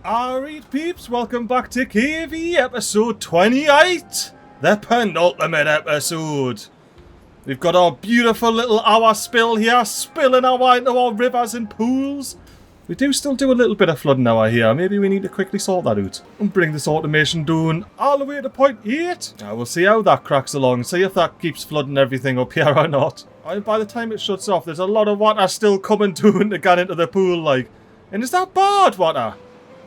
Alright peeps, welcome back to Cavey, episode 28, the penultimate episode. We've got our beautiful little hour spill here, spilling our into our rivers and pools. We do still do a little bit of flooding hour here, maybe we need to quickly sort that out and bring this automation down all the way to point 8. Now we'll see how that cracks along, see if that keeps flooding everything up here or not. And by the time it shuts off, there's a lot of water still coming down to get into the pool like. And is that bad water?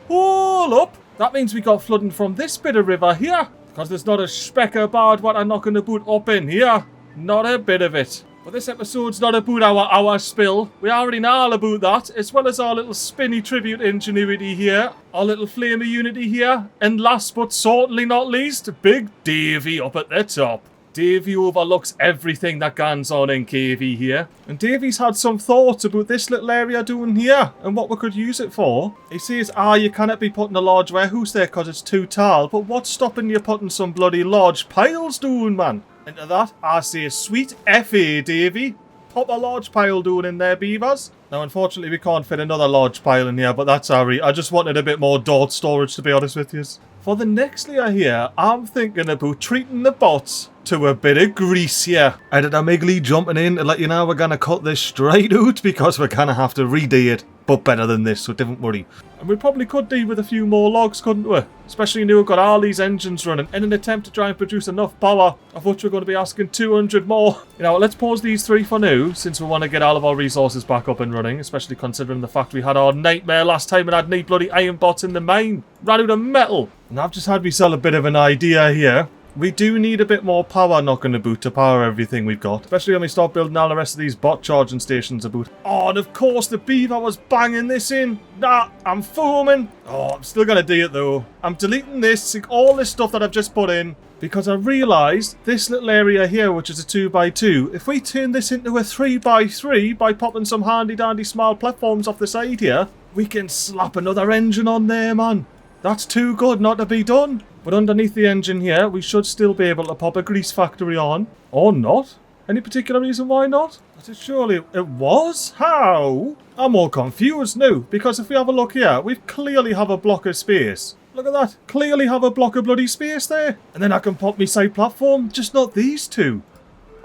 Hold up! That means we got flooding from this bit of river here. Because there's not a speck of bad water knocking the boot up in here. Not a bit of it. But this episode's not about our hour spill. We already know all about that. As well as our little spinny tribute ingenuity here. Our little flame of unity here. And last but certainly not least, Big Davey up at the top. Davey overlooks everything that goes on in Cavey here. And Davey's had some thoughts about this little area down here and what we could use it for. He says, you cannot be putting a large warehouse there because it's too tall. But what's stopping you putting some bloody large piles down, man? And to that, I say, sweet F.A. Davey. Pop a large pile down in there, Beavers. Now, unfortunately, we can't fit another large pile in here, but that's alright. I just wanted a bit more dot storage, to be honest with you. For the next layer here, I'm thinking about treating the bots to a bit of grease here. Editor MiGly jumping in to let you know we're going to cut this straight out because we're going to have to redo it. But better than this, so don't worry. And we probably could do with a few more logs, couldn't we? Especially now we've got all these engines running in an attempt to try and produce enough power, of which we're going to be asking 200 more. You know, let's pause these 3 for now, since we want to get all of our resources back up and running, especially considering the fact we had our nightmare last time and had no bloody iron bots in the mine. Ran out of metal. And I've just had myself a bit of an idea here. We do need a bit more power knocking about to power everything we've got. Especially when we start building all the rest of these bot charging stations about. Oh, and of course the beaver was banging this in. Nah, I'm foaming. Oh, I'm still going to do it though. I'm deleting this, all this stuff that I've just put in. Because I realised this little area here, which is a 2x2, if we turn this into a 3x3 by popping some handy dandy small platforms off the side here, we can slap another engine on there, man. That's too good not to be done. But underneath the engine here, we should still be able to pop a grease factory on. Or not. Any particular reason why not? Surely it was? How? I'm all confused now. Because if we have a look here, we clearly have a block of space. Look at that. Clearly have a block of bloody space there. And then I can pop my side platform. Just not these two.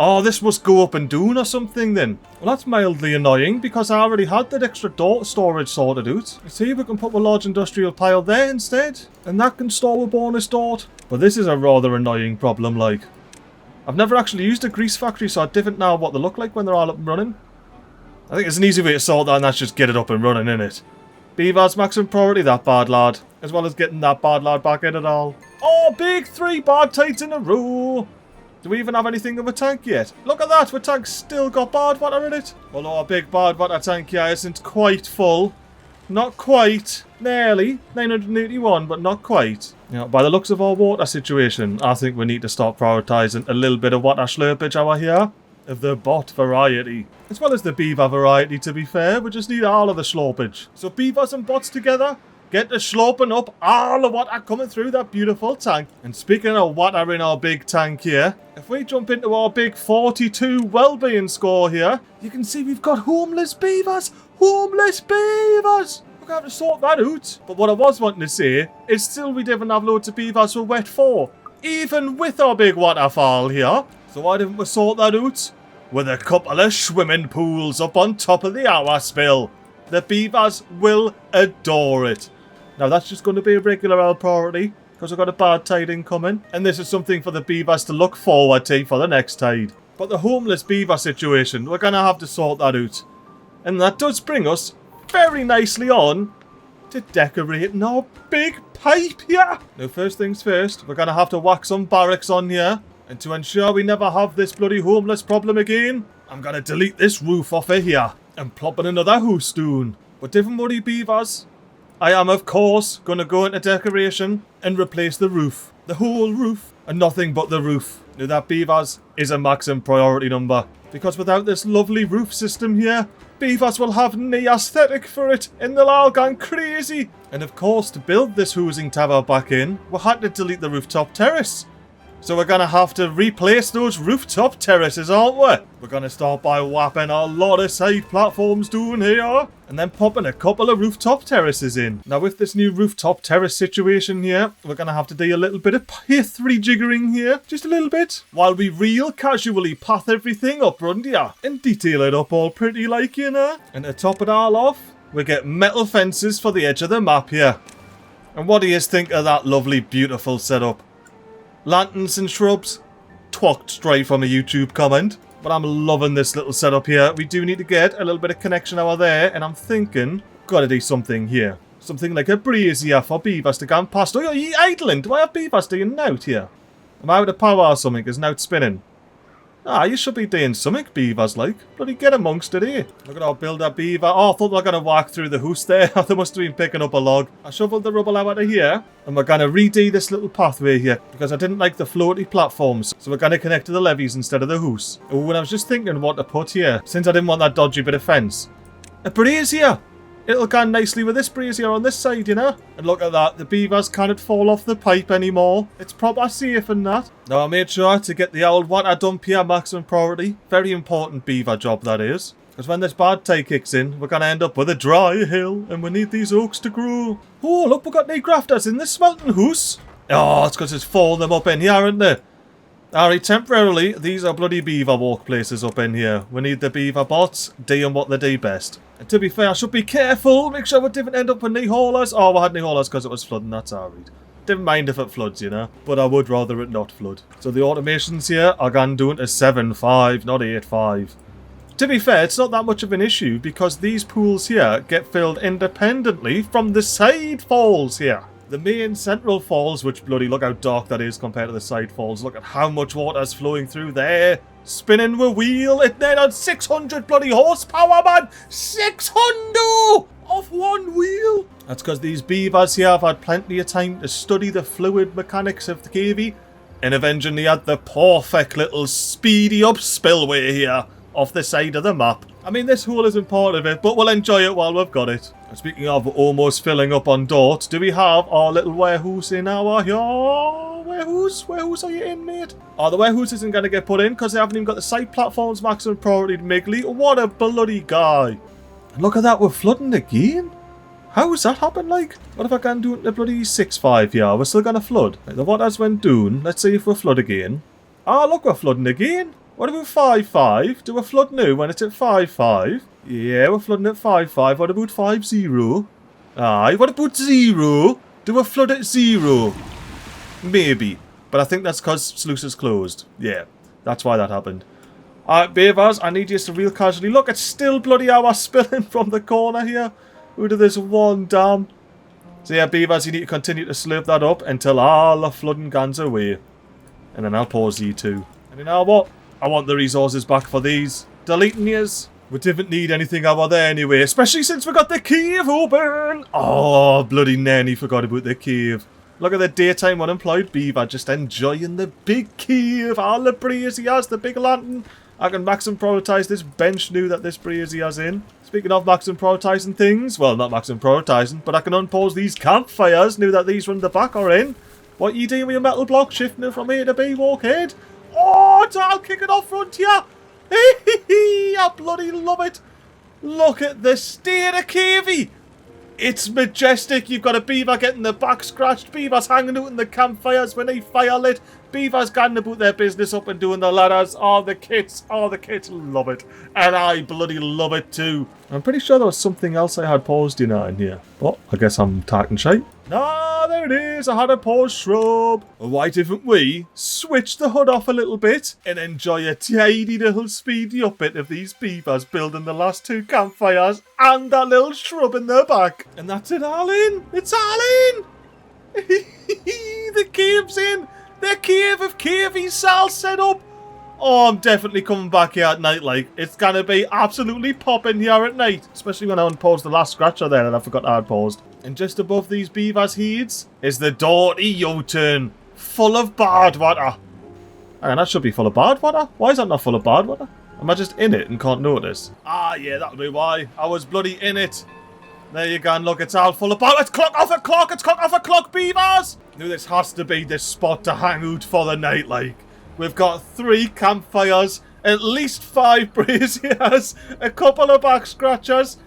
Oh, this must go up and down or something then. Well, that's mildly annoying because I already had that extra storage sorted out. You see, we can put a large industrial pile there instead. And that can store a bonus dot. But this is a rather annoying problem, like. I've never actually used a grease factory, so I didn't know what they look like when they're all up and running. I think it's an easy way to sort that, and that's just get it up and running, innit? Beavers, maximum priority, that bad lad. As well as getting that bad lad back in it all. Oh, big 3 bad tights in a row. Do we even have anything of a tank yet? Look at that, our tank's still got bad water in it. Although our big bad water tank here isn't quite full. Not quite. Nearly. 981, but not quite. You know, by the looks of our water situation, I think we need to start prioritising a little bit of water slurpage over here. Of the bot variety. As well as the beaver variety, to be fair. We just need all of the slurpage. So beavers and bots together. Get the sloping up all the water coming through that beautiful tank. And speaking of water in our big tank here, if we jump into our big 42 well-being score here, you can see we've got homeless beavers. Homeless beavers! We're going to have to sort that out. But what I was wanting to say is still we didn't have loads of beavers for wet 4. Even with our big waterfall here. So why didn't we sort that out? With a couple of swimming pools up on top of the hour spill. The beavers will adore it. Now that's just going to be a regular old priority because we've got a bad tide incoming. And this is something for the beavers to look forward to for the next tide. But the homeless beaver situation, we're going to have to sort that out. And that does bring us very nicely on to decorating our big pipe here. Now first things first, we're going to have to whack some barracks on here. And to ensure we never have this bloody homeless problem again, I'm going to delete this roof off of here and plop in another house down. But don't worry, beavers. I am, of course, going to go into decoration and replace the roof. The whole roof. And nothing but the roof. Now that, beavers, is a maximum priority number. Because without this lovely roof system here, beavers will have no aesthetic for it. And they'll all gone crazy. And of course, to build this housing tower back in, we had to delete the rooftop terrace. So we're going to have to replace those rooftop terraces, aren't we? We're going to start by whapping a lot of side platforms down here. And then popping a couple of rooftop terraces in. Now with this new rooftop terrace situation here, we're going to have to do a little bit of path rejiggering here. Just a little bit. While we real casually path everything up round here. And detail it up all pretty like, you know. And to top it all off, we get metal fences for the edge of the map here. And what do you think of that lovely, beautiful setup? Lanterns and shrubs? Twacked straight from a YouTube comment. But I'm loving this little setup here. We do need to get a little bit of connection over there. And I'm thinking, gotta do something here. Something like a breeze here for beavers to go past. Oh, you idling. Do I have beavers doing nout here? Am I out of power or something? Is nout spinning? Ah, you should be doing something, beavers, like. Bloody get amongst it here. Look at our builder beaver. Oh, I thought they were going to walk through the hoose there. They must have been picking up a log. I shoveled the rubble out of here. And we're going to redo this little pathway here. Because I didn't like the floaty platforms. So we're going to connect to the levees instead of the hoose. Oh, and I was just thinking what to put here. Since I didn't want that dodgy bit of fence. A brazier. It'll go nicely with this brazier on this side, you know? And look at that, the beavers can't fall off the pipe anymore. It's proper safe and that. Now I made sure to get the old water dump here maximum priority. Very important beaver job that is. Because when this bad tide kicks in, we're going to end up with a dry hill. And we need these oaks to grow. Oh, look, we've got new grafters in this smelting house. Oh, it's because it's falling them up in here, aren't they? Alright, temporarily, these are bloody beaver walk places up in here. We need the beaver bots doing what they do best. And to be fair, I should be careful. Make sure we didn't end up with knee haulers. Oh, we had knee haulers because it was flooding. That's alright. Didn't mind if it floods, you know. But I would rather it not flood. So the automations here are going down to 7.5, not 8.5. To be fair, it's not that much of an issue because these pools here get filled independently from the side falls here. The main central falls, which bloody look how dark that is compared to the side falls. Look at how much water is flowing through there. Spinning the wheel. It then on 600 bloody horsepower, man. 600 off one wheel. That's because these beavers here have had plenty of time to study the fluid mechanics of the Cavey and have engineered the perfect little speedy up spillway here off the side of the map. I mean, this hole isn't part of it, but we'll enjoy it while we've got it. And speaking of almost filling up on dirt, do we have our little warehouse in our here? Warehouse? Warehouse are you in, mate? Oh, the warehouse isn't going to get put in because they haven't even got the side platforms maximum priority to MiGly. What a bloody guy. And look at that, we're flooding again? How has that happened, like? What if I can do it the bloody 6.5 here? We're still going to flood. Like, the waters went down. Let's see if we flood again. Ah, look, we're flooding again. What about 5.5? Do we flood now when it's at 5.5? Yeah, we're flooding at 5.5. What about 5.0? Aye, what about 0? Do we flood at 0? Maybe. But I think that's because sluice is closed. Yeah, that's why that happened. Alright, beavers, I need you to real casually. Look, it's still bloody hour spilling from the corner here. Out of this one dam. So yeah, beavers, you need to continue to slurp that up until all the flooding guns away. And then I'll pause you too. And you know what? I want the resources back for these. Deleting yous. We didn't need anything over there anyway. Especially since we got the cave open. Oh, bloody nanny forgot about the cave. Look at the daytime unemployed beaver just enjoying the big cave. All the breeze he has, the big lantern. I can maximum prioritize this bench now that this breeze he has in. Speaking of maximum prioritizing things. Well, not maximum prioritizing, but I can unpause these campfires now that these from the back are in. What you doing with your metal block shifting from A to B, walkhead? Oh, it's all kicking off front here. I bloody love it. Look at the state of Cavey. It's majestic. You've got a beaver getting the back scratched. Beavers hanging out in the campfires when they fire lit. Beavers going about their business up and doing the ladders. Oh, the kids love it. And I bloody love it too. I'm pretty sure there was something else I had paused in here. But I guess I'm talking shite. No, there it is. I had a paused shrub. Why didn't we switch the hood off a little bit and enjoy a tidy little speedy up bit of these beavers building the last two campfires and that little shrub in their back. And that's it all in. It's all in. The cave's in. The cave of Cavey's all set up. Oh, I'm definitely coming back here at night, like. It's gonna be absolutely popping here at night. Especially when I unpaused the last scratcher there and I forgot I had paused. And just above these beavers' heads is the dirty U-turn. Full of bad water. Hang on, that should be full of bad water. Why is that not full of bad water? Am I just in it and can't notice? Ah, yeah, that'll be why. I was bloody in it. There you go, and look, it's all full of bottles. It's clock off a clock, it's clock off a clock, beavers! Now this has to be the spot to hang out for the night, like. We've got 3 campfires, at least 5 braziers, a couple of back scratchers.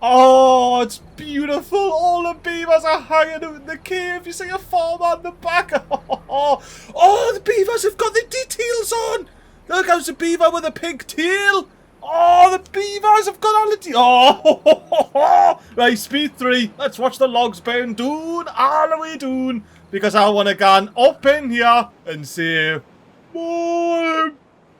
Oh, it's beautiful. All the beavers are hanging out in the cave. You see a farm on the back. Oh, the beavers have got the details on. Look, there's a beaver with a pink tail. Oh, the beavers have got all the Oh, right, speed 3. Let's watch the logs burn down, all the way down. Because I want to go up in here and say, more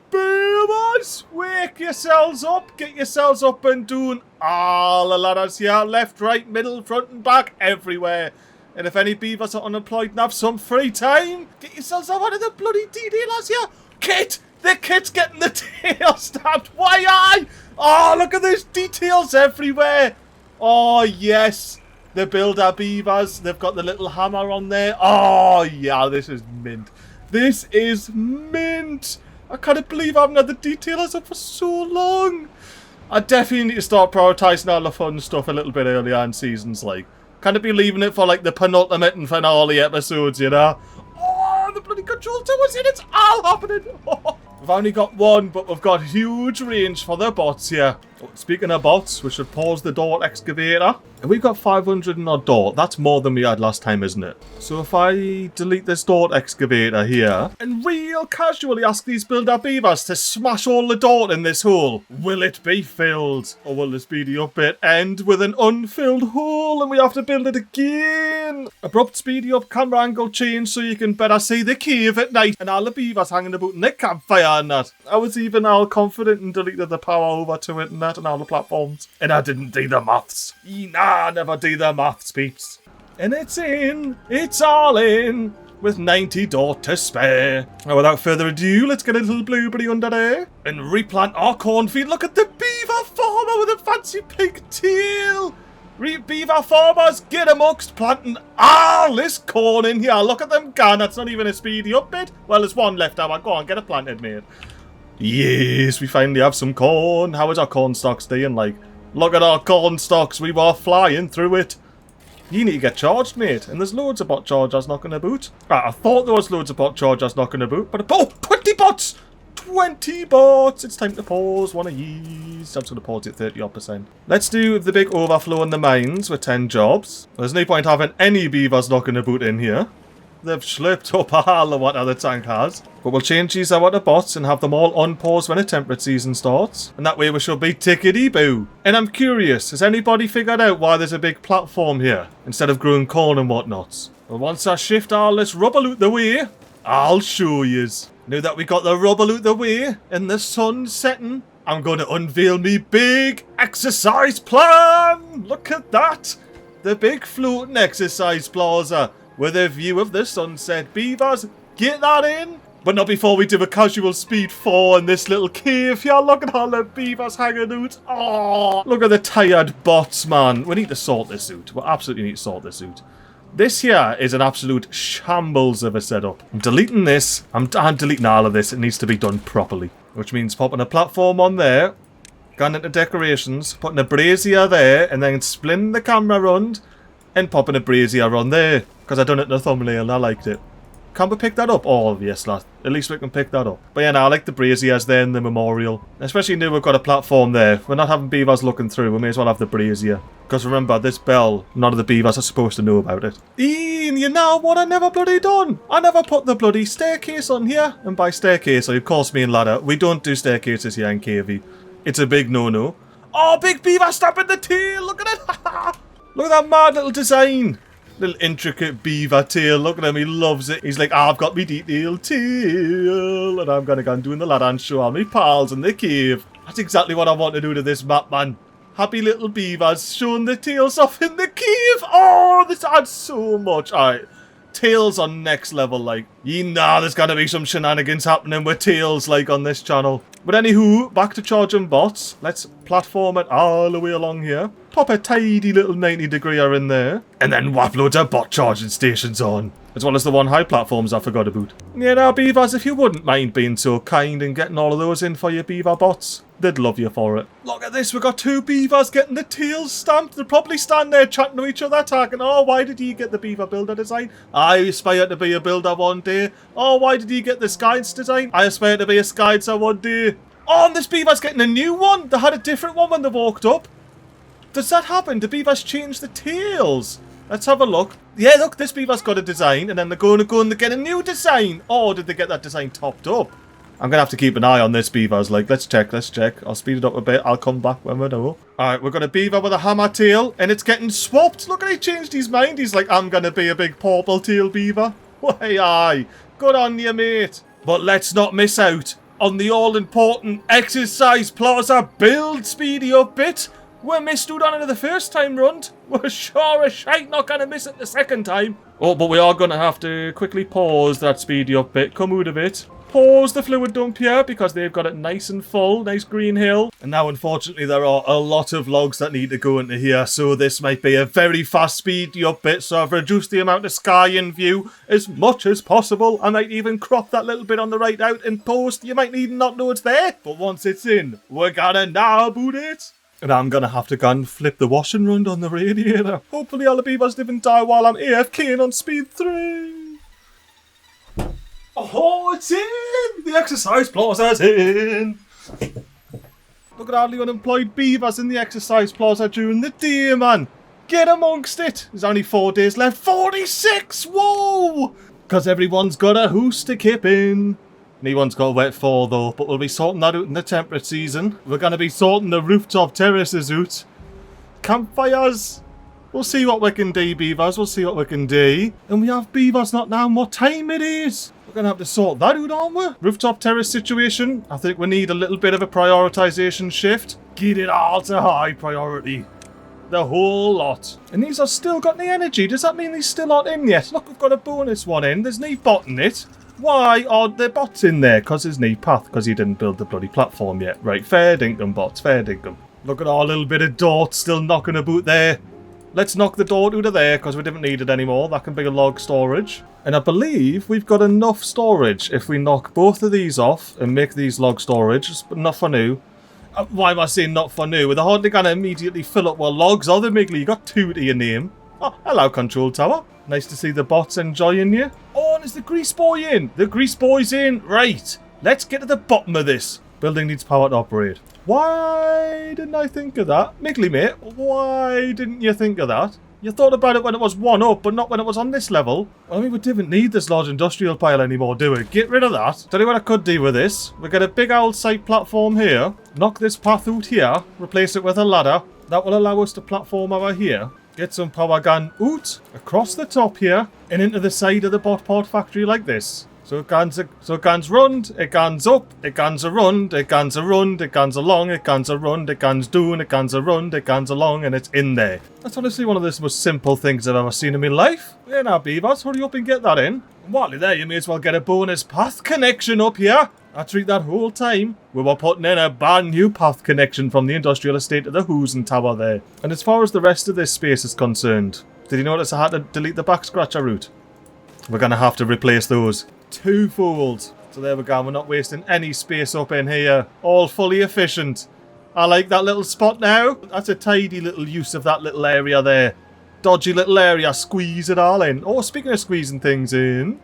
beavers, wake yourselves up, get yourselves up and doing all the ladders here, left, right, middle, front and back, everywhere. And if any beavers are unemployed and have some free time, get yourselves up one of the bloody detailers here. Kit! The kit's getting the tail stabbed. Why I? Oh, look at these details everywhere. Oh, yes. The builder beavers, they've got the little hammer on there. Oh, yeah, this is mint. This is mint. I can't believe I haven't had the detailers up for so long. I definitely need to start prioritising all the fun stuff a little bit earlier in seasons, like. Can't be leaving it for, like, the penultimate and finale episodes, you know? Oh, the bloody control towers in, it's all happening. Oh. We've only got 1, but we've got huge range for the bots here. Oh, speaking of bots, we should pause the dirt excavator. And we've got 500 and odd dirt. That's more than we had last time, isn't it? So if I delete this dirt excavator here and real casually ask these builder beavers to smash all the dirt in this hole, will it be filled? Or will the speedy up bit end with an unfilled hole and we have to build it again? Abrupt speedy up camera angle change so you can better see the cave at night and all the beavers hanging about in the campfire and that. I was even all confident and deleted the power over to it and that and all the platforms. And I didn't do the maths. Nah, never do the maths, peeps. And it's in. It's all in. With 90 dirt to spare. Now, without further ado, let's get a little blueberry under there. And replant our cornfield. Look at the beaver farmer with a fancy pink tail. Beaver farmers, get amongst planting all this corn in here. Look at them gone. That's not even a speedy up bit. Well, there's 1 left. Go on, get it planted, mate. Yes, we finally have some corn. How is our corn stocks doing? Like, look at our corn stocks. We were flying through it. You need to get charged, mate. And there's loads of bot chargers knocking about. I thought there was loads of bot chargers knocking about. But, oh, 20 bots! 20 bots! It's time to pause one of these. I'm just going to pause it 30%. Let's do the big overflow in the mines with 10 jobs. There's no point having any beavers knocking about in here. They've slipped up all of what other tank has. But we'll change these out to bots and have them all on pause when a temperate season starts. And that way we should be tickety-boo. And I'm curious, has anybody figured out why there's a big platform here instead of growing corn and whatnots? Well, once I shift all this rubble out the way, I'll show yous. Now that we got the rubble out the way and the sun setting, I'm going to unveil me big exercise plan. Look at that. The big floating exercise plaza with a view of the sunset. Beavers, get that in. But not before we do a casual speed 4 in this little cave here. Look at all the beavers hanging out. Oh, look at the tired bots, man. We need to sort this out. We absolutely need to sort this out. This here is an absolute shambles of a setup. I'm deleting this. I'm deleting all of this. It needs to be done properly. Which means popping a platform on there. Going into decorations. Putting a brazier there. And then splitting the camera around. And popping a brazier on there. Because I done it in the thumbnail and I liked it. Can't we pick that up? Oh, yes, lad. At least we can pick that up. But yeah, no, I like the braziers there in the memorial. Especially now we've got a platform there. We're not having beavers looking through. We may as well have the brazier. Because remember, this bell, none of the beavers are supposed to know about it. Ian, you know what I never bloody done? I never put the bloody staircase on here. And by staircase, of course me and ladder. We don't do staircases here in Cavey. It's a big no-no. Oh, big beaver stamping the tail. Look at it. Look at that mad little design. Little intricate beaver tail. Look at him, he loves it. He's like, I've got me detailed tail. And I'm going to go and do in the ladder and show all my pals in the cave. That's exactly what I want to do to this map, man. Happy little beavers showing their tails off in the cave. Oh, this adds so much. Alright, tails on next level, like. You know there's going to be some shenanigans happening with tails, like, on this channel. But anywho, back to charging bots. Let's platform it all the way along here. Pop a tidy little 90-degreeer in there. And then whap loads of bot charging stations on. As well as the 1 high platforms I forgot about. Yeah, now beavers, if you wouldn't mind being so kind and getting all of those in for your beaver bots. They'd love you for it. Look at this, we've got 2 beavers getting the tails stamped. They'll probably stand there chatting to each other, talking, oh, why did he get the beaver builder design? I aspire to be a builder one day. Oh, why did he get the skies design? I aspire to be a skyser one day. Oh, and this beaver's getting a new one. They had a different one when they walked up. Does that happen? Do beavers change the tails? Let's have a look. Yeah, look, this beaver's got a design, and then they're going to go and they get a new design. Or did they get that design topped up? I'm going to have to keep an eye on this beavers. Like, let's check. I'll speed it up a bit. I'll come back when we know. Alright, we've got a beaver with a hammer tail, and it's getting swapped. Look at he changed his mind. He's like, I'm going to be a big purple tail beaver. Why, aye. Good on you, mate. But let's not miss out on the all-important exercise plaza build speedy up bit. We missed out on it the first time round. We're sure as shite not going to miss it the second time. Oh, but we are going to have to quickly pause that speedy up bit. Come out of it. Pause the fluid dump here because they've got it nice and full. Nice green hill. And now, unfortunately, there are a lot of logs that need to go into here. So this might be a very fast speedy up bit. So I've reduced the amount of sky in view as much as possible. I might even crop that little bit on the right out in post. You might even not know it's there. But once it's in, we're gonna know about it. And I'm going to have to go and flip the washing round on the radiator. Hopefully all the beavers didn't die while I'm AFKing on speed 3. Oh, it's in! The exercise plaza's in! Look at all the unemployed beavers in the exercise plaza during the day, man. Get amongst it. There's only 4 days left. 46! Whoa! Because everyone's got a hoose to keep in. Anyone's got a wet fall though, but we'll be sorting that out in the temperate season. We're going to be sorting the rooftop terraces out. Campfires. We'll see what we can do, beavers. We'll see what we can do. And we have beavers not knowing what time it is. We're going to have to sort that out, aren't we? Rooftop terrace situation. I think we need a little bit of a prioritisation shift. Get it all to high priority. The whole lot. And these are still got the energy. Does that mean these still aren't in yet? Look, we've got a bonus one in. There's no bot in it. Why aren't there bots in there? Because there's no path, because you didn't build the bloody platform yet. Right, fair dinkum, bots, fair dinkum. Look at our little bit of dirt still knocking about there. Let's knock the dirt out of there, because we didn't need it anymore. That can be a log storage. And I believe we've got enough storage if we knock both of these off and make these log storage, but not for new. Why am I saying not for new? They're hardly going to immediately fill up with logs, are they, MiGly? You got 2 to your name. Oh, hello, control tower. Nice to see the bots enjoying you. Oh, and is the grease boy in? The grease boy's in. Right. Let's get to the bottom of this. Building needs power to operate. Why didn't I think of that? MiGly, mate, why didn't you think of that? You thought about it when it was 1 up, but not when it was on this level. I mean, we didn't need this large industrial pile anymore, do we? Get rid of that. Tell you what I could do with this. We get a big old site platform here. Knock this path out here. Replace it with a ladder. That will allow us to platform over here. Get some power gun out across the top here and into the side of the bot part factory like this. So it guns rund, it guns up, it guns a rund, it guns a rund, it guns along, it guns a rund, it guns down, it guns a rund, it guns along, and it's in there. That's honestly one of the most simple things I've ever seen in my life. Yeah, now beavers, hurry up and get that in. And while you're there, you may as well get a bonus path connection up here. I treat that whole time we were putting in a brand new path connection from the industrial estate to the Hoosen Tower there. And as far as the rest of this space is concerned, did you notice I had to delete the back scratcher route? We're going to have to replace those twofold. So there we go, we're not wasting any space up in here. All fully efficient. I like that little spot now. That's a tidy little use of that little area there. Dodgy little area, squeeze it all in. Oh, speaking of squeezing things in,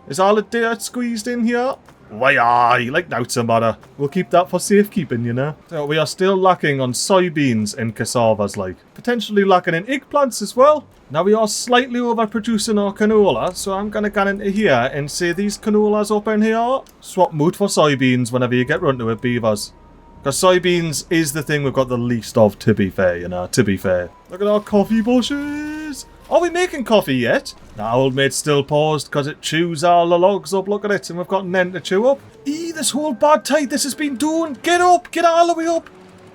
is all the dirt squeezed in here? Why, aye, like doubts a matter. We'll keep that for safekeeping, you know. So we are still lacking on soybeans and cassavas, like. Potentially lacking in eggplants as well. Now we are slightly overproducing our canola, so I'm going to go into here and say these canolas up in here. Swap mood for soybeans whenever you get run to it, beavers. Because soybeans is the thing we've got the least of, to be fair, you know, to be fair. Look at our coffee bushes. Are we making coffee yet? Nah, old mate's still paused because it chews all the logs up. Look at it, and we've got an end to chew up. This whole bad tight this has been doing. Get up, get all the way up.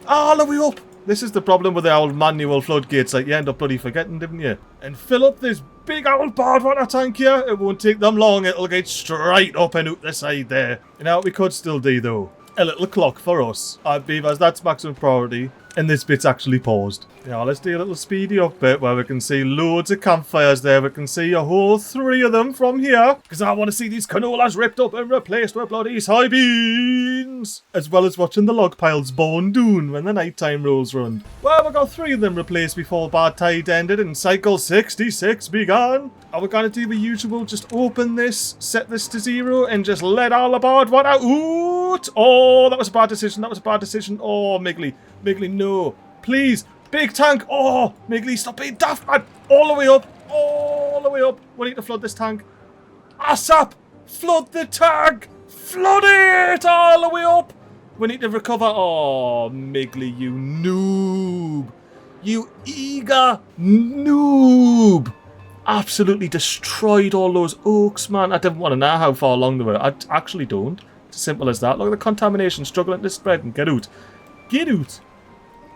All the way up. This is the problem with the old manual floodgates. Like, you end up bloody forgetting, didn't you? And fill up this big old bad water tank here. It won't take them long. It'll get straight up and out the side there. You know what we could still do, though? A little clock for us. Alright, beavers, that's maximum priority. And this bit's actually paused. Yeah, let's do a little speedy up bit where we can see loads of campfires there. We can see a whole 3 of them from here. Because I want to see these canolas ripped up and replaced with bloody soybeans. As well as watching the log piles burn down when the nighttime rolls round. Well, we got 3 of them replaced before bad tide ended and cycle 66 began. Are we going to do the usual? Just open this, set this to 0 and just let all the bad water out. Oh, that was a bad decision. That was a bad decision. Oh, MiGly. MiGly, no. Please. Big tank. Oh, MiGly, stop being daft, man. All the way up. All the way up. We need to flood this tank. ASAP. Flood the tank. Flood it all the way up. We need to recover. Oh, MiGly, you noob. You eager noob. Absolutely destroyed all those oaks, man. I didn't want to know how far along they were. I actually don't. It's as simple as that. Look at the contamination struggling to spread and get out. Get out.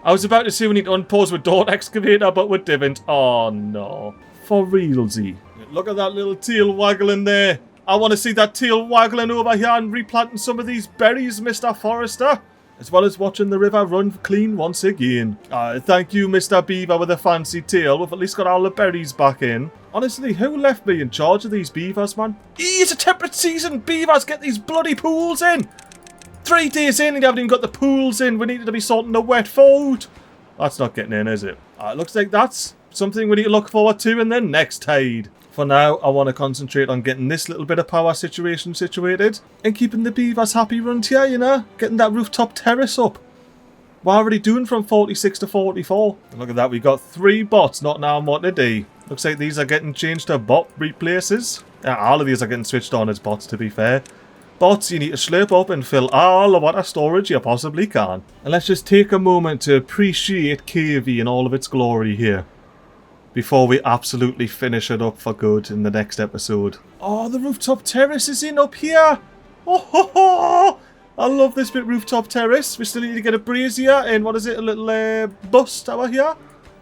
I was about to say we need to unpause with Dawn Excavator, but we didn't. Oh, no. For realsy. Look at that little tail waggling there. I want to see that tail waggling over here and replanting some of these berries, Mr. Forester. As well as watching the river run clean once again. Thank you, Mr. Beaver with a fancy tail. We've at least got all the berries back in. Honestly, who left me in charge of these beavers, man? It's a temperate season. Beavers, get these bloody pools in. 3 days in and you haven't even got the pools in. We needed to be sorting the wet food. That's not getting in, is it? Looks like that's something we need to look forward to in the next tide. For now, I want to concentrate on getting this little bit of power situation situated and keeping the beavers happy round here, you know? Getting that rooftop terrace up. We're already doing from 46 to 44. And look at that, we got 3 bots not knowing what to do. Looks like these are getting changed to bot replaces. All of these are getting switched on as bots, to be fair. Bots, you need to slurp up and fill all the water storage you possibly can. And let's just take a moment to appreciate Cavey in all of its glory here. Before we absolutely finish it up for good in the next episode. Oh, the rooftop terrace is in up here. Oh, ho, ho. I love this bit rooftop terrace. We still need to get a brazier and what is it, a little bust over here?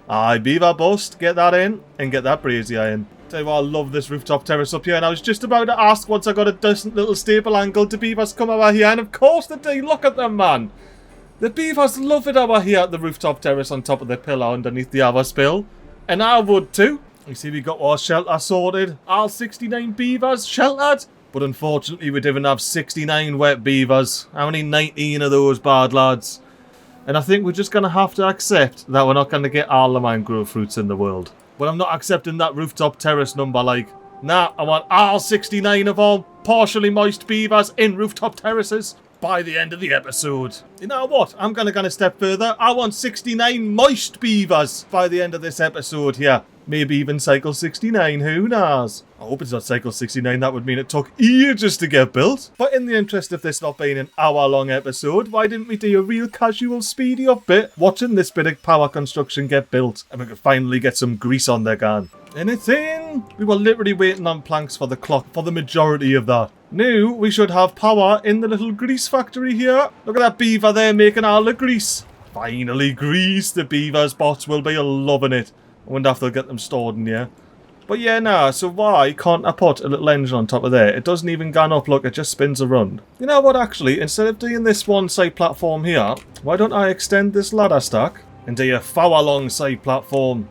Aye, beaver bust. Get that in and get that brazier in. Tell you what, I love this rooftop terrace up here. And I was just about to ask once I got a decent little stable angle, do beavers come over here? And of course they do. Look at them, man. The beavers love it over here at the rooftop terrace on top of the pillar underneath the other spill. And I would too. You see, we got our shelter sorted. All 69 beavers sheltered. But unfortunately, we didn't have 69 wet beavers. Only 19 of those bad lads. And I think we're just going to have to accept that we're not going to get all the mangrove fruits in the world. But I'm not accepting that rooftop terrace number, like. Nah, I want all 69 of all partially moist beavers in rooftop terraces by the end of the episode. You know what? I'm going to go a step further. I want 69 moist beavers by the end of this episode here. Maybe even cycle 69, who knows? I hope it's not cycle 69, that would mean it took ages to get built. But in the interest of this not being an hour-long episode, why didn't we do a real casual speedy up bit, watching this bit of power construction get built, and we could finally get some grease on the gun. And it's in! We were literally waiting on planks for the clock for the majority of that. Now, we should have power in the little grease factory here. Look at that beaver there making all the grease. Finally grease, the beavers bots will be loving it. I wonder if they'll get them stored in here. But yeah, nah, so why can't I put a little engine on top of there? It doesn't even gun up, look, it just spins around. You know what, actually, instead of doing this one side platform here, why don't I extend this ladder stack and do a far-long side platform?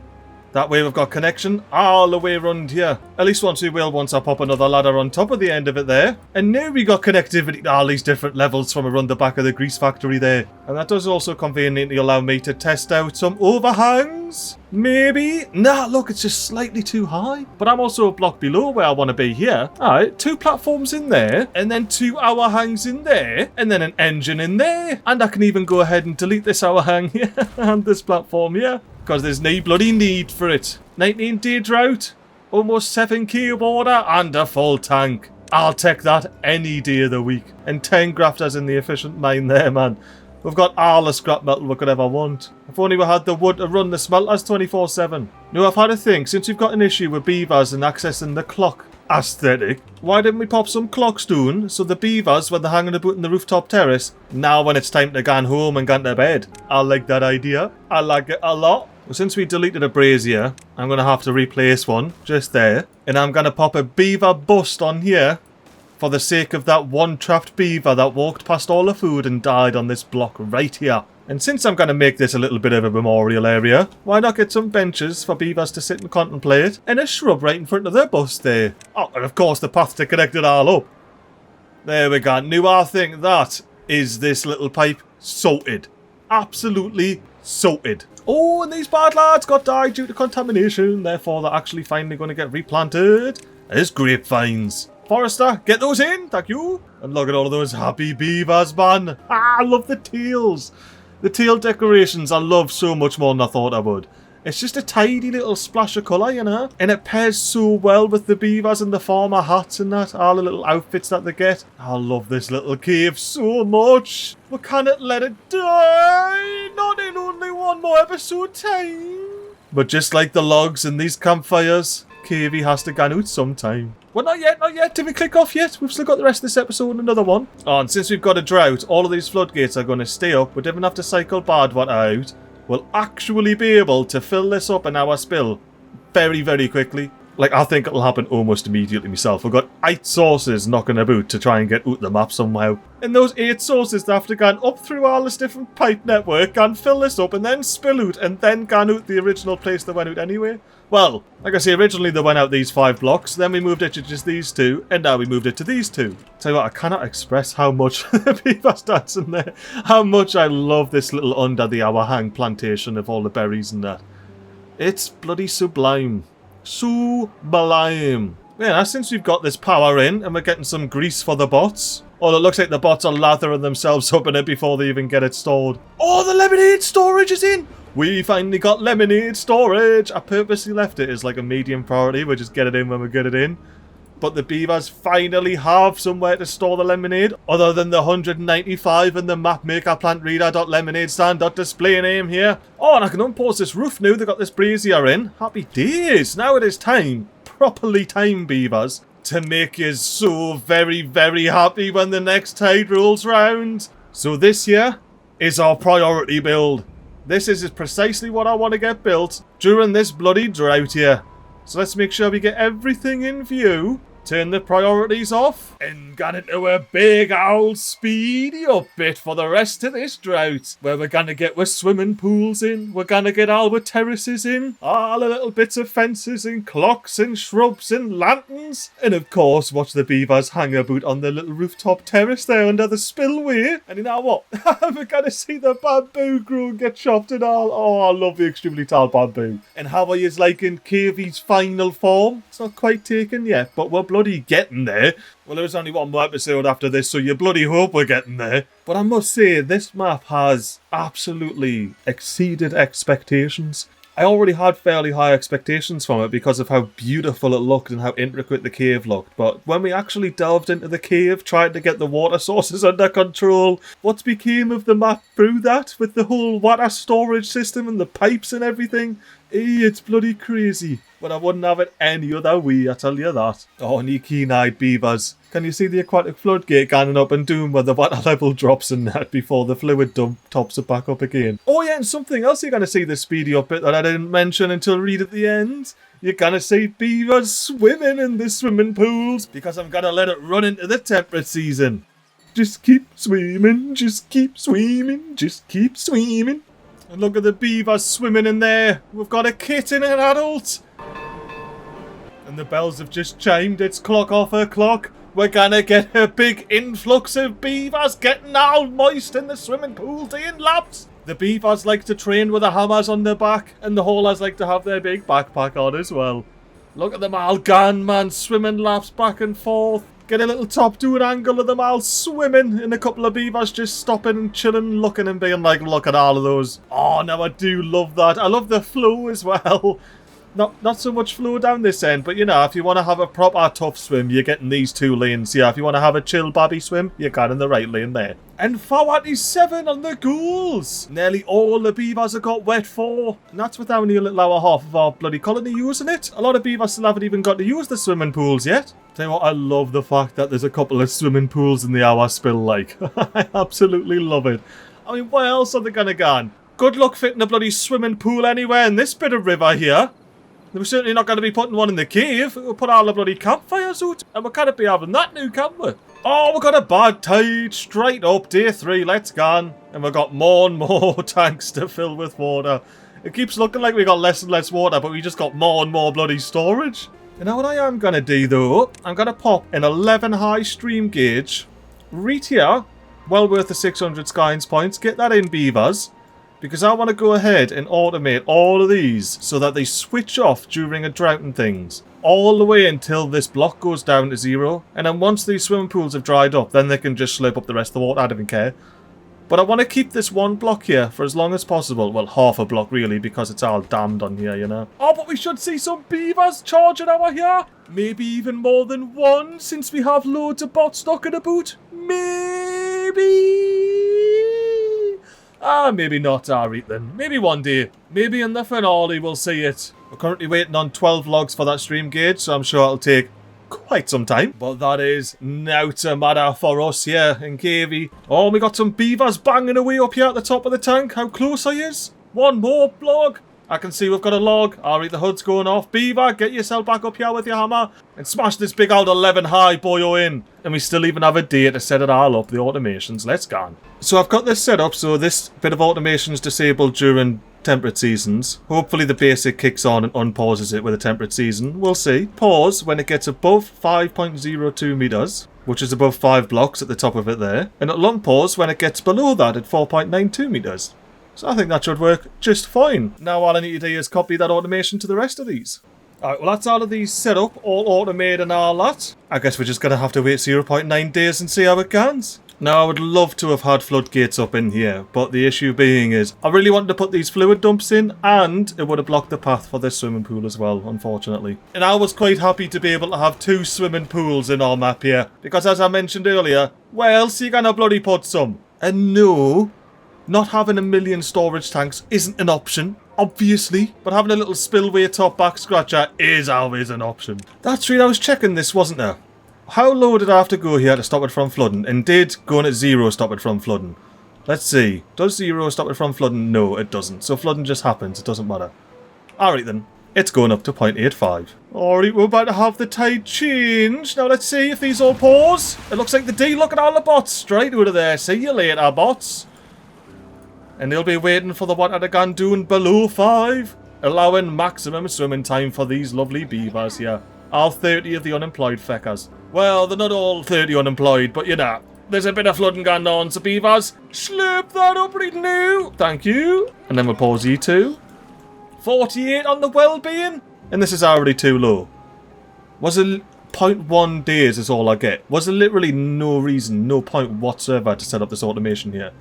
That way we've got connection all the way around here. At least once we will, once I pop another ladder on top of the end of it there. And now we got connectivity to all these different levels from around the back of the grease factory there. And that does also conveniently allow me to test out some overhangs. Maybe. Nah, look, it's just slightly too high. But I'm also a block below where I want to be here. Alright, 2 platforms in there. And then 2 overhangs in there. And then an engine in there. And I can even go ahead and delete this overhang here. And this platform here. Because there's no bloody need for it. 19-day drought, almost 7k water, and a full tank. I'll take that any day of the week. And 10 grafters in the efficient mine there, man. We've got all the scrap metal we could ever want. If only we had the wood to run the smelters 24/7. Now, I've had a think, since we've got an issue with beavers and accessing the clock aesthetic, why didn't we pop some clocks down so the beavers, when they're hanging about in the rooftop terrace, now when it's time to go home and go to bed? I like that idea. I like it a lot. Well, since we deleted a brazier, I'm going to have to replace one just there. And I'm going to pop a beaver bust on here for the sake of that one trapped beaver that walked past all the food and died on this block right here. And since I'm going to make this a little bit of a memorial area, why not get some benches for beavers to sit and contemplate, and a shrub right in front of their bus there. Oh, and of course the path to connect it all up. There we go. Now I think that is this little pipe sorted. Absolutely sorted. Oh, and these bad lads got died due to contamination, therefore they're actually finally going to get replanted as grapevines. Forester, get those in, thank you. And look at all of those happy beavers, man. Ah, I love the tails. The tail decorations I love so much more than I thought I would. It's just a tidy little splash of colour, you know. And it pairs so well with the beavers and the farmer hats and that. All the little outfits that they get. I love this little cave so much. We cannot let it die. Not in only one more episode time. But just like the logs in these campfires, Cavey has to go out sometime. Well, not yet, not yet. Did we click off yet? We've still got the rest of this episode and another one. Oh, and since we've got a drought, all of these floodgates are going to stay up. We don't even have to cycle bad water out. We'll actually be able to fill this up in our spill very, very quickly. Like, I think it'll happen almost immediately myself. We've got 8 sources knocking about to try and get out the map somehow. And those 8 sources, they have to go up through all this different pipe network and fill this up and then spill out and then go out the original place they went out anyway. Well, like I say, originally they went out these 5 blocks, then we moved it to just these 2, and now we moved it to these 2. Tell you what, I cannot express how much the beaver stands in there, how much I love this little under the hour hang plantation of all the berries and that. It's bloody sublime. Sublime. Yeah, since we've got this power in and we're getting some grease for the bots. Oh, it looks like the bots are lathering themselves up in it before they even get it stored. Oh, the lemonade storage is in! We finally got lemonade storage! I purposely left it as like a medium priority. We'll just get it in when we get it in. But the beavers finally have somewhere to store the lemonade, other than the 195 and the mapmakerplantreader.lemonadestand.display name here. Oh, and I can unpause this roof now. They've got this brazier in. Happy days! Now it is time, properly timed beavers, to make you so very, very happy when the next tide rolls round. So this here is our priority build. This is precisely what I want to get built during this bloody drought here. So let's make sure we get everything in view, turn the priorities off, and get into a big old speedy up bit for the rest of this drought, where we're gonna get with swimming pools in, we're gonna get all with terraces in, all the little bits of fences and clocks and shrubs and lanterns, and of course watch the beavers hang about on the little rooftop terrace there under the spillway. And you know what? We're gonna see the bamboo grow and get chopped and all. Oh, I love the extremely tall bamboo. And how are you liking Cavey's final form? It's not quite taken yet, but we're bloody getting there. Well, there's only one more episode after this, so you bloody hope we're getting there. But I must say, this map has absolutely exceeded expectations. I already had fairly high expectations from it because of how beautiful it looked and how intricate the cave looked. But when we actually delved into the cave, trying to get the water sources under control, what became of the map through that, with the whole water storage system and the pipes and everything? It's bloody crazy. But I wouldn't have it any other way, I tell you that. Oh, and you keen-eyed beavers. Can you see the aquatic floodgate going up and down where the water level drops in that before the fluid dump tops it back up again? Oh yeah, and something else you're going to see the speedy up bit that I didn't mention until right at the end. You're going to see beavers swimming in the swimming pools because I'm going to let it run into the temperate season. Just keep swimming, just keep swimming, just keep swimming. And look at the beavers swimming in there. We've got a kitten and an adult. And the bells have just chimed. It's clock off her clock. We're gonna get a big influx of beavers getting all moist in the swimming pool doing laps. The beavers like to train with the hammers on their back, and the haulers like to have their big backpack on as well. Look at them all gone, man, swimming laps back and forth. Get a little top-down angle of them all swimming, and a couple of beavers just stopping and chilling, looking and being like, look at all of those. Oh, now I do love that. I love the flow as well. Not so much flow down this end, but you know, if you want to have a proper tough swim, you're getting these 2 lanes. Yeah, if you want to have a chill babby swim, you're getting the right lane there. And 47 on the goals! Nearly all the beavers have got wet for. And that's with only a little hour half of our bloody colony using it. A lot of beavers still haven't even got to use the swimming pools yet. Tell you what, I love the fact that there's a couple of swimming pools in the hour spill, like. I absolutely love it. I mean, where else are they gonna go? Good luck fitting a bloody swimming pool anywhere in this bit of river here. We're certainly not going to be putting one in the cave. We'll put all the bloody campfires out. And we can't be having that now, can we? Oh, we've got a bad tide. Straight up, day 3, let's go. And we've got more and more tanks to fill with water. It keeps looking like we got less and less water, but we just got more and more bloody storage. And now what I am going to do, though, I'm going to pop an 11 high stream gauge right here. Well worth the 600 Skynes points. Get that in, Beavers. Because I want to go ahead and automate all of these so that they switch off during a drought and things. All the way until this block goes down to 0. And then once these swimming pools have dried up, then they can just slurp up the rest of the water. I don't even care. But I want to keep this one block here for as long as possible. Well, half a block really, because it's all dammed on here, you know. Oh, but we should see some beavers charging over here. Maybe even more than one, since we have loads of bots knocking about. Maybe. Ah, maybe not. Alright then. Maybe one day. Maybe in the finale we'll see it. We're currently waiting on 12 logs for that stream gauge, so I'm sure it'll take quite some time, but that is not a matter for us here in Cavey. Oh, we got some beavers banging away up here at the top of the tank. How close are you? One more log. I can see we've got a log. Alright, the hood's going off. Beaver, get yourself back up here with your hammer and smash this big old 11 high boyo in. And we still even have a day to set it all up, the automations. Let's go. So I've got this set up so this bit of automation is disabled during temperate seasons. Hopefully the basic kicks on and unpauses it with a temperate season. We'll see. Pause when it gets above 5.02 meters, which is above 5 blocks at the top of it there. And it'll unpause when it gets below that at 4.92 meters. So I think that should work just fine. Now all I need to do is copy that automation to the rest of these. Alright, well that's all of these set up, all automated and all that. I guess we're just going to have to wait 0.9 days and see how it goes. Now I would love to have had floodgates up in here, but the issue being is I really wanted to put these fluid dumps in and it would have blocked the path for this swimming pool as well, unfortunately. And I was quite happy to be able to have 2 swimming pools in our map here, because as I mentioned earlier, where else are you going to bloody put some? And no, not having a million storage tanks isn't an option, obviously, but having a little spillway top back scratcher is always an option. That's right, I was checking this, wasn't I? How low did I have to go here to stop it from flooding? And did going at 0 stop it from flooding? Let's see. Does 0 stop it from flooding? No, it doesn't. So flooding just happens. It doesn't matter. Alright then. It's going up to 0.85. Alright, we're about to have the tide change. Now let's see if these all pause. It looks like the D. Look at all the bots straight out of there. See you later, bots. And they'll be waiting for the water to go down below 5. Allowing maximum swimming time for these lovely beavers here. All 30 of the unemployed feckers. Well, they're not all 30 unemployed, but you know, there's a bit of flooding going on, so beavers, slurp that up right now. Thank you. And then we'll pause E2. 48 on the well-being. And this is already too low. Was it 0.1 days is all I get? Was there literally no reason, no point whatsoever to set up this automation here?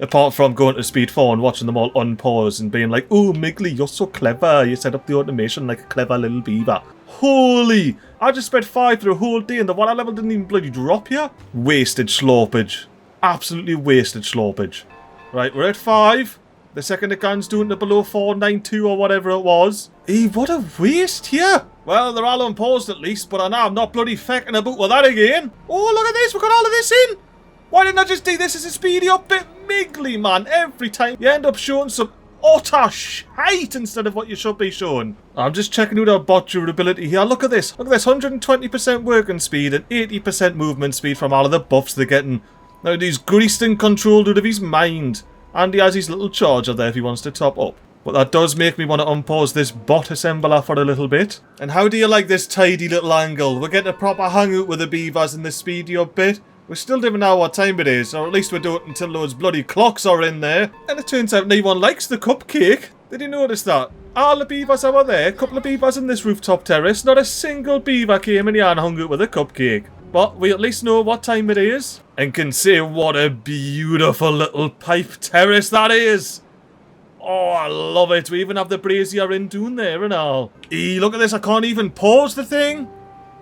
Apart from going to speed 4 and watching them all unpause and being like, oh, MiGly, you're so clever. You set up the automation like a clever little beaver. Holy! I just spent 5 through a whole day and the water level didn't even bloody drop here. Wasted slorpage. Absolutely wasted slorpage. Right, we're at 5. The second it goes down to below 4.92 or whatever it was. What a waste here. Well, they're all unpaused at least, but I know I'm not bloody fecking about with that again. Oh, look at this. We've got all of this in. Why didn't I just do this as a speedy up bit? MiGly, man. Every time you end up showing some utter shite instead of what you should be showing. I'm just checking out our bot durability here. Look at this. Look at this. 120% working speed and 80% movement speed from all of the buffs they're getting. Now he's greased and controlled out of his mind. And he has his little charger there if he wants to top up. But that does make me want to unpause this bot assembler for a little bit. And how do you like this tidy little angle? We're getting a proper hangout with the beavers in the speedy up bit. We still don't know what time it is, or at least we don't until those bloody clocks are in there. And it turns out no one likes the cupcake. Did you notice that? All the beavers that were there, a couple of beavers in this rooftop terrace, not a single beaver came in here and hung out with a cupcake. But we at least know what time it is, and can say what a beautiful little pipe terrace that is. Oh, I love it. We even have the brazier in down there and all. Look at this, I can't even pause the thing.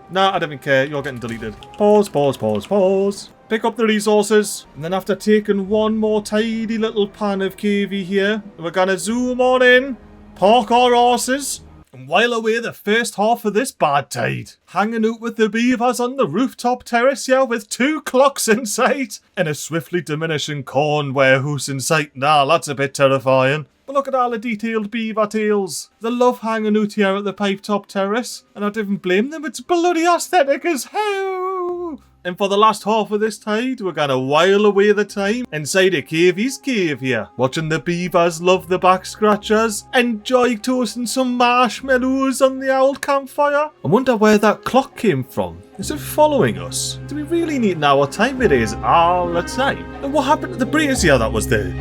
Nah, I don't even care. You're getting deleted. Pause, pause, pause, pause. Pick up the resources. And then after taking one more tidy little pan of Cavey here, we're going to zoom on in, park our horses, and while away the first half of this bad tide. Hanging out with the beavers on the rooftop terrace here with 2 clocks in sight and a swiftly diminishing corn warehouse in sight. Nah, that's a bit terrifying. But look at all the detailed beaver tails. They love hanging out here at the Pipetop terrace. And I don't even blame them, it's bloody aesthetic as hell. And for the last half of this tide, we're gonna while away the time inside a Cavey's cave here. Watching the beavers love the back scratchers. Enjoy toasting some marshmallows on the old campfire. I wonder where that clock came from. Is it following us? Do we really need to know what time it is all the time? And what happened to the brazier that was there?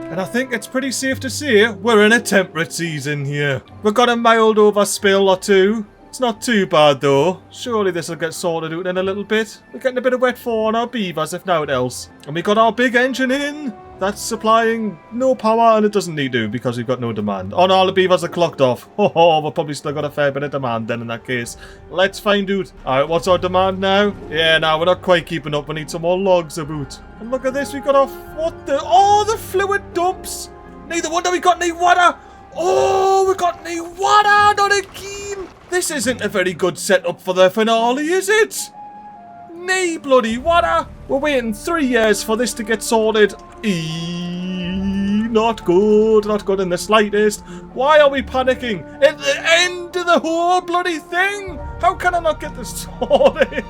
And I think it's pretty safe to say we're in a temperate season here. We've got a mild overspill or two. It's not too bad though. Surely this will get sorted out in a little bit. We're getting a bit of wet for on our beavers if not else. And we got our big engine in. That's supplying no power and it doesn't need to because we've got no demand. Oh no, all the beavers are clocked off. Oh, we've probably still got a fair bit of demand then in that case. Let's find out. Alright, what's our demand now? Yeah, no, we're not quite keeping up. We need some more logs about. And look at this, we got our... What the... Oh, the fluid dumps! Neither wonder we got any water! Oh, we got any water! Not again! This isn't a very good setup for the finale, is it? Nay, bloody water! We're waiting 3 years for this to get sorted. Not good. Not good in the slightest. Why are we panicking? At the end of the whole bloody thing? How can I not get this sorted?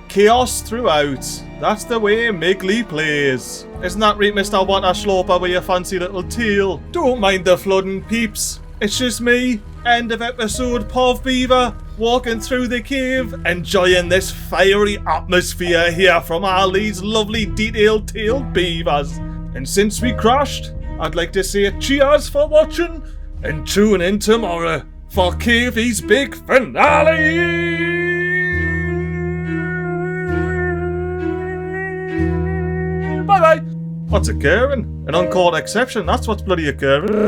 Chaos throughout. That's the way MiGly plays. Isn't that right, Mr. Water Sloper with your fancy little tail? Don't mind the flooding, peeps. It's just me, end of episode Pov Beaver, walking through the cave, enjoying this fiery atmosphere here from all these lovely detailed tailed beavers. And since we crashed, I'd like to say cheers for watching, and tune in tomorrow for Cavey's big finale! Bye bye! What's occurring? An uncalled exception, that's what's bloody occurring.